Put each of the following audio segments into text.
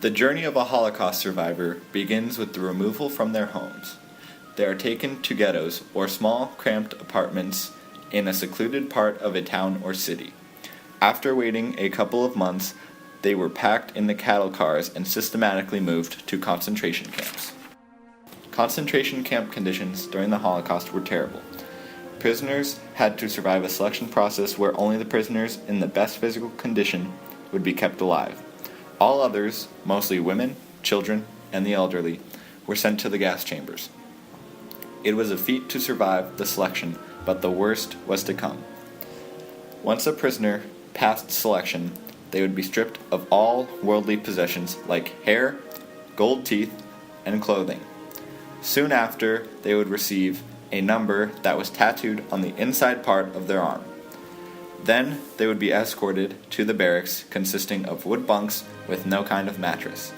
The journey of a Holocaust survivor begins with the removal from their homes. They are taken to ghettos, or small, cramped apartments in a secluded part of a town or city. After waiting a couple of months, they were packed in the cattle cars and systematically moved to concentration camps. Concentration camp conditions during the Holocaust were terrible. Prisoners had to survive a selection process where only the prisoners in the best physical condition would be kept alive. All others, mostly women, children, and the elderly, were sent to the gas chambers. It was a feat to survive the selection, but the worst was to come. Once a prisoner passed selection, they would be stripped of all worldly possessions like hair, gold teeth, and clothing. Soon after, they would receive a number that was tattooed on the inside part of their arm. Then they would be escorted to the barracks consisting of wood bunks with no kind of mattress.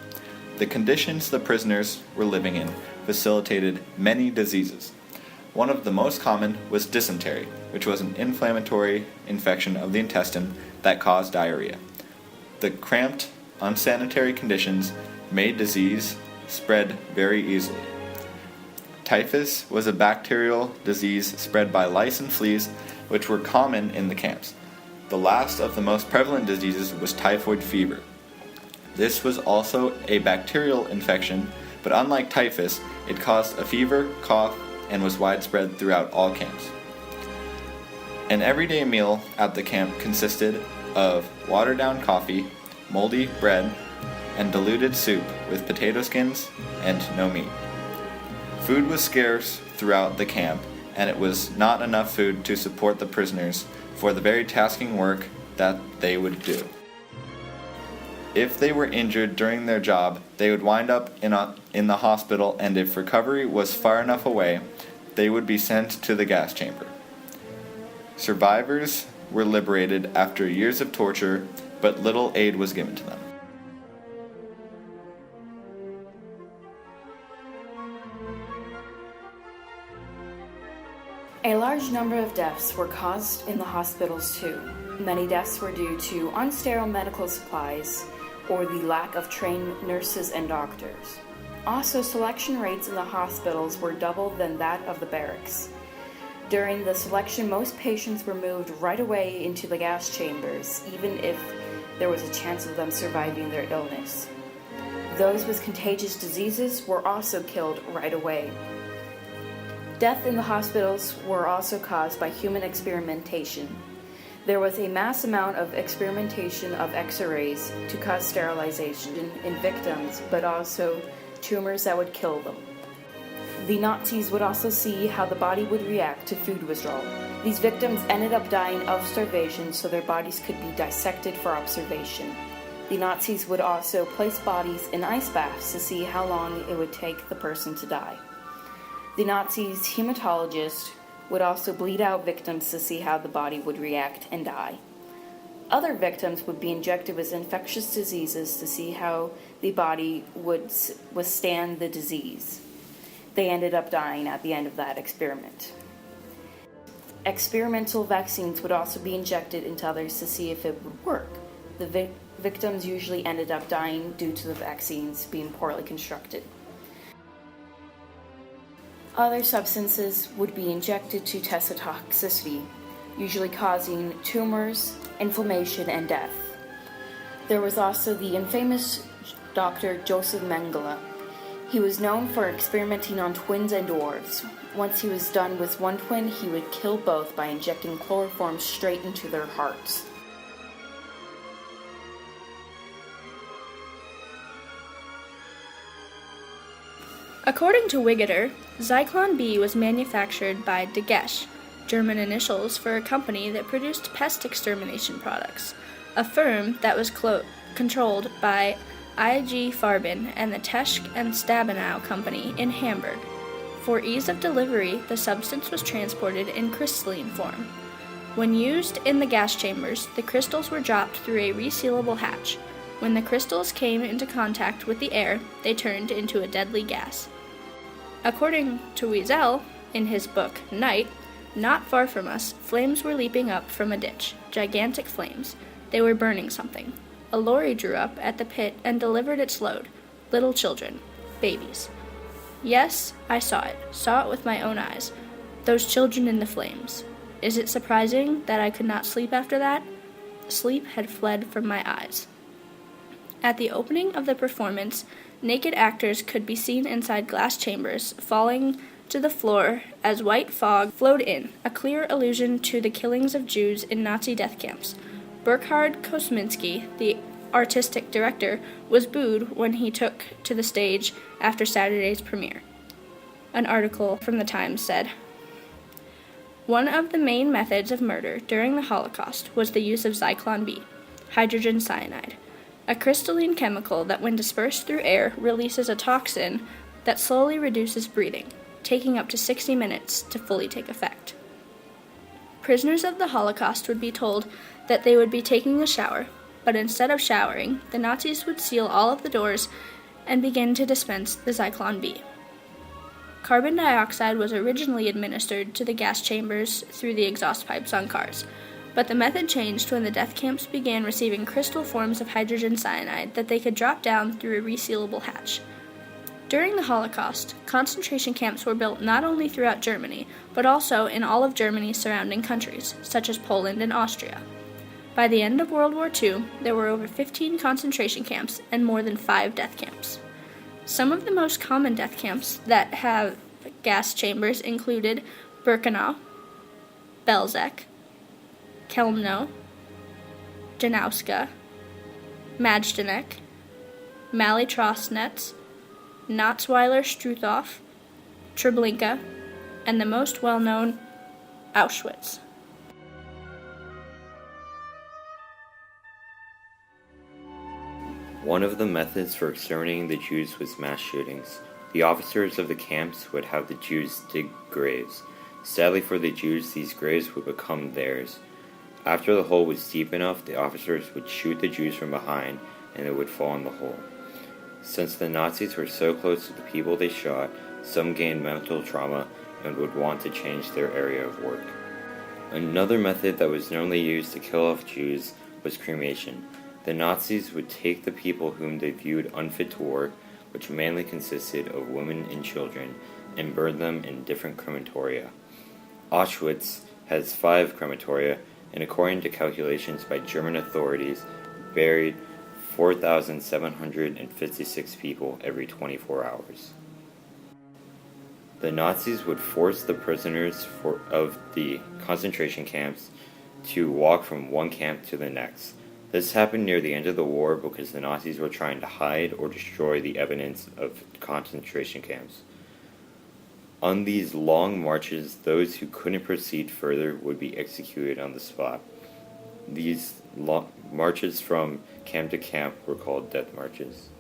The conditions the prisoners were living in facilitated many diseases. One of the most common was dysentery, which was an inflammatory infection of the intestine that caused diarrhea. The cramped, unsanitary conditions made disease spread very easily. Typhus was a bacterial disease spread by lice and fleas, which were common in the camps. The last of the most prevalent diseases was typhoid fever. This was also a bacterial infection, but unlike typhus, it caused a fever, cough, and was widespread throughout all camps. An everyday meal at the camp consisted of watered-down coffee, moldy bread, and diluted soup with potato skins and no meat. Food was scarce throughout the camp, and it was not enough food to support the prisoners for the very tasking work that they would do. If they were injured during their job, they would wind up in the hospital, and if recovery was far enough away, they would be sent to the gas chamber. Survivors were liberated after years of torture, but little aid was given to them. A large number of deaths were caused in the hospitals too. Many deaths were due to unsterile medical supplies or the lack of trained nurses and doctors. Also, selection rates in the hospitals were double than that of the barracks. During the selection, most patients were moved right away into the gas chambers, even if there was a chance of them surviving their illness. Those with contagious diseases were also killed right away. Death in the hospitals were also caused by human experimentation. There was a mass amount of experimentation of X-rays to cause sterilization in victims, but also tumors that would kill them. The Nazis would also see how the body would react to food withdrawal. These victims ended up dying of starvation, so their bodies could be dissected for observation. The Nazis would also place bodies in ice baths to see how long it would take the person to die. The Nazis' hematologist would also bleed out victims to see how the body would react and die. Other victims would be injected with infectious diseases to see how the body would withstand the disease. They ended up dying at the end of that experiment. Experimental vaccines would also be injected into others to see if it would work. The victims usually ended up dying due to the vaccines being poorly constructed. Other substances would be injected to test the toxicity, usually causing tumors, inflammation, and death. There was also the infamous Dr. Joseph Mengele. He was known for experimenting on twins and dwarves. Once he was done with one twin, he would kill both by injecting chloroform straight into their hearts. According to Wiggeter, Zyklon B was manufactured by Dagesh, German initials for a company that produced pest extermination products, a firm that was controlled by I.G. Farben and the Tesch and Stabenow Company in Hamburg. For ease of delivery, the substance was transported in crystalline form. When used in the gas chambers, the crystals were dropped through a resealable hatch. When the crystals came into contact with the air, they turned into a deadly gas. According to Wiesel, in his book Night, not far from us, flames were leaping up from a ditch, gigantic flames. They were burning something. a lorry drew up at the pit and delivered its load, little children, babies. Yes, I saw it with my own eyes, those children in the flames. Is it surprising that I could not sleep after that? Sleep had fled from my eyes. At the opening of the performance, naked actors could be seen inside glass chambers, falling to the floor as white fog flowed in, a clear allusion to the killings of Jews in Nazi death camps. Burkhard Kosminski, the artistic director, was booed when he took to the stage after Saturday's premiere. An article from the Times said, "One of the main methods of murder during the Holocaust was the use of Zyklon B, hydrogen cyanide, a crystalline chemical that when dispersed through air releases a toxin that slowly reduces breathing, taking up to 60 minutes to fully take effect. Prisoners of the Holocaust would be told that they would be taking a shower, but instead of showering, the Nazis would seal all of the doors and begin to dispense the Zyklon B. Carbon dioxide was originally administered to the gas chambers through the exhaust pipes on cars, but the method changed when the death camps began receiving crystal forms of hydrogen cyanide that they could drop down through a resealable hatch. During the Holocaust, concentration camps were built not only throughout Germany, but also in all of Germany's surrounding countries, such as Poland and Austria. By the end of World War II, there were over 15 concentration camps and more than 5 death camps. Some of the most common death camps that have gas chambers included Birkenau, Belzec, Chelmno, Janowska, Majdanek, Mali-Trosnetz, Natzweiler-Struthof, Treblinka, and the most well-known, Auschwitz. One of the methods for exterminating the Jews was mass shootings. The officers of the camps would have the Jews dig graves. Sadly for the Jews, these graves would become theirs. After the hole was deep enough, the officers would shoot the Jews from behind, and they would fall in the hole. Since the Nazis were so close to the people they shot, some gained mental trauma and would want to change their area of work. Another method that was normally used to kill off Jews was cremation. The Nazis would take the people whom they viewed unfit to work, which mainly consisted of women and children, and burn them in different crematoria. Auschwitz has 5 crematoria, and according to calculations by German authorities, buried 4,756 people every 24 hours. The Nazis would force the prisoners of the concentration camps to walk from one camp to the next. This happened near the end of the war because the Nazis were trying to hide or destroy the evidence of concentration camps. On these long marches, those who couldn't proceed further would be executed on the spot. These marches from camp to camp were called death marches.